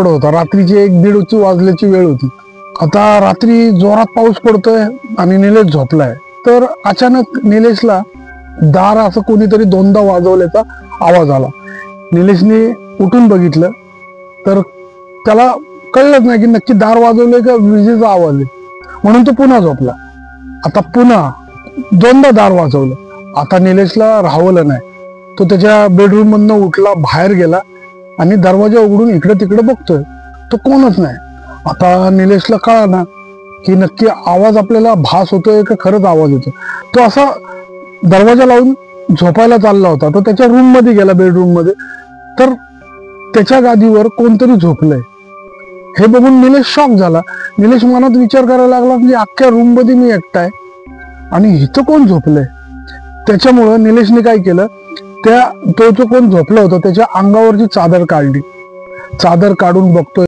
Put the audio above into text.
पडत होता. रात्रीची 1-1:30 वाजल्याची वेळ होती. आता रात्री जोरात पाऊस पडतोय आणि निलेश झोपलाय. तर अचानक निलेशला दार असं कोणीतरी 2दा वाजवल्याचा आवाज आला. निलेशने उठून बघितलं तर त्याला कळलंच नाही की नक्की दार वाजवलंय का विजेचा आवाज आहे, म्हणून तो पुन्हा झोपला. आता पुन्हा 2दा दार वाजवलं. आता निलेशला राहवलं नाही. तो त्याच्या बेडरूम मधनं उठला, बाहेर गेला आणि दरवाजा उघडून इकडे तिकडे बघतोय. तो कोणच नाही. आता निलेशला कळालं की नक्की आवाज आपल्याला भास होतोय का खरंच आवाज येतोय. तो असा दरवाजा लावून झोपायला चालला होता. तो त्याच्या रूम मध्ये गेला, बेडरूम मध्ये, तर त्याच्या गादीवर कोणतरी झोपलंय. हे बघून निलेश शॉक झाला. निलेश मनात विचार करायला लागला म्हणजे अख्ख्या रूम मध्ये मी एकटा आहे आणि इथं कोण झोपलंय. त्याच्यामुळं निलेशने काय केलं, तो जो कोण झोपला होता त्याच्या अंगावरची चादर काढली. चादर काढून बघतोय